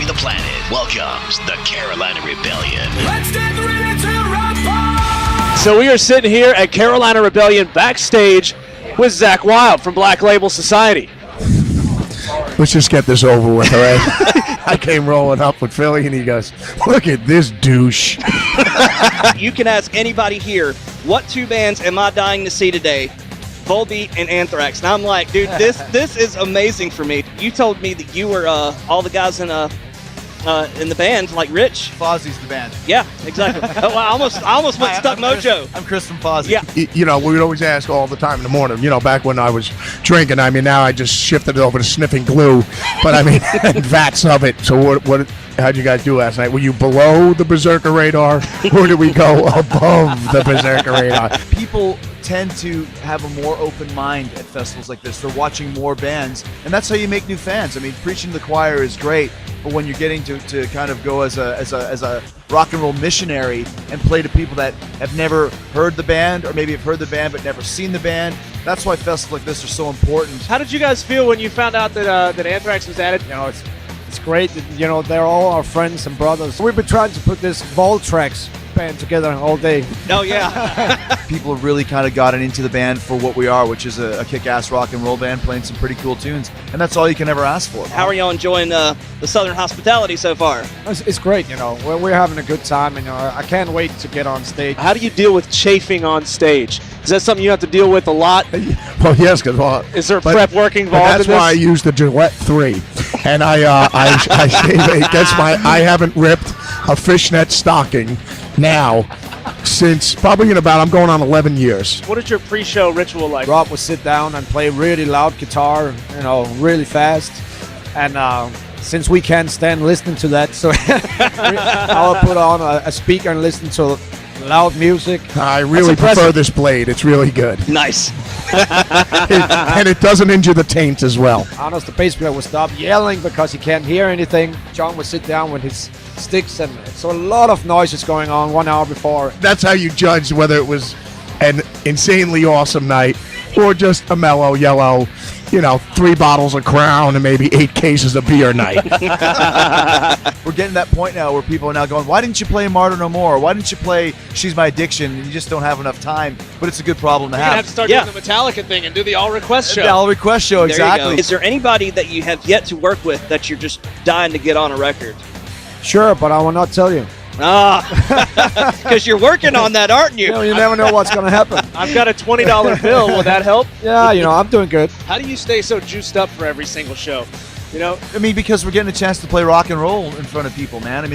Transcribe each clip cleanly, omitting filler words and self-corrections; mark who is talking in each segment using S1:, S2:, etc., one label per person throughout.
S1: roaming the planet welcomes the Carolina Rebellion.
S2: Let's get ready to rumble!
S3: So we are sitting here at Carolina Rebellion backstage with Zakk Wylde from Black Label Society.
S4: Let's just get this over with, all right? I came rolling up with Philly, and he goes, look at this douche.
S5: You can ask anybody here, what two bands am I dying to see today? Volbeat and Anthrax. And I'm like, dude, this is amazing for me. You told me that you were all the guys in the band, like Rich.
S6: Fozzy's the band.
S5: Yeah, exactly. Oh, I almost went Stuck Mojo.
S6: I'm Chris from Fozzy.
S5: Yeah.
S4: You know, we would always ask all the time in the morning, you know, back when I was drinking. I mean, now I just shifted it over to sniffing glue, but I mean, and vats of it. So how'd you guys do last night? Were you below the Berserker radar, or did we go above the Berserker radar?
S6: People tend to have a more open mind at festivals like this. They're watching more bands, and that's how you make new fans. I mean, preaching to the choir is great, but when you're getting to kind of go as a rock and roll missionary and play to people that have never heard the band, or maybe have heard the band but never seen the band, that's why festivals like this are so important.
S3: How did you guys feel when you found out that Anthrax was added?
S7: You know, it's great. You know, they're all our friends and brothers. We've been trying to put this Voltrax band together all day.
S5: Oh, yeah.
S6: People have really kind of gotten into the band for what we are, which is a kick-ass rock and roll band playing some pretty cool tunes, and that's all you can ever ask for.
S5: How are y'all enjoying the Southern hospitality so far?
S7: It's great, you know. We're having a good time, and I can't wait to get on stage.
S3: How do you deal with chafing on stage? Is that something you have to deal with a lot?
S4: Well, yes, because
S3: Is there prep work involved
S4: that's
S3: in this?
S4: why I use the Gillette 3, and I shave it. That's I haven't ripped a fishnet stocking now since probably I'm going on 11 years.
S3: What is your pre-show ritual like?
S7: Rob will sit down and play really loud guitar, you know, really fast, and since we can't stand listening to that, so I'll put on a speaker and listen to loud music.
S4: I really prefer this blade. It's really good.
S5: Nice.
S4: And it doesn't injure the taint as well.
S7: Honest, the bass player will stop yelling because he can't hear anything. John would sit down with his sticks, and so a lot of noise is going on 1 hour before.
S4: That's how you judge whether it was an insanely awesome night or just a mellow, yellow, 3 bottles of Crown and maybe 8 cases of beer night.
S6: We're getting to that point now where people are now going, why didn't you play Martyr No More? Why didn't you play She's My Addiction? And you just don't have enough time, but it's a good problem to
S3: You're
S6: have.
S3: going to have to start doing the Metallica thing and do the all-request show.
S6: The all-request show,
S5: There you
S6: exactly.
S5: go. Is there anybody that you have yet to work with that you're just dying to get on a record?
S7: Sure, but I will not tell you.
S5: Because you're working on that, aren't you?
S7: You never know what's going to happen.
S3: I've got a $20 bill. Will that help?
S7: Yeah, I'm doing good.
S3: How do you stay so juiced up for every single show?
S6: I mean, because we're getting a chance to play rock and roll in front of people, man.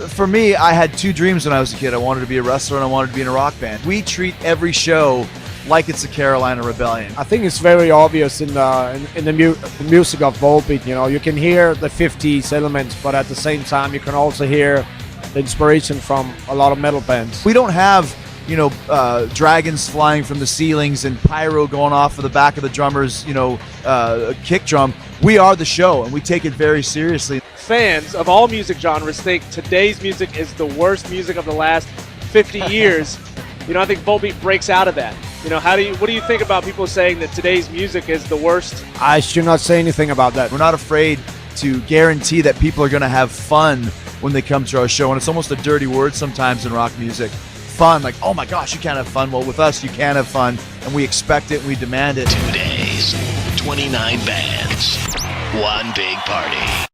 S6: For me, I had 2 dreams when I was a kid. I wanted to be a wrestler and I wanted to be in a rock band. We treat every show like it's a Carolina Rebellion.
S7: I think it's very obvious in the music of Volbeat. You can hear the 50s elements, but at the same time, you can also hear the inspiration from a lot of metal bands.
S6: We don't have, dragons flying from the ceilings and pyro going off of the back of the drummer's, kick drum. We are the show, and we take it very seriously.
S3: Fans of all music genres think today's music is the worst music of the last 50 years. I think Volbeat breaks out of that. What do you think about people saying that today's music is the worst?
S7: I should not say anything about that.
S6: We're not afraid to guarantee that people are going to have fun when they come to our show, and it's almost a dirty word sometimes in rock music. Fun, like, oh my gosh, you can't have fun. Well, with us, you can have fun, and we expect it, and we demand it.
S1: 2 days, 29 bands, one big party.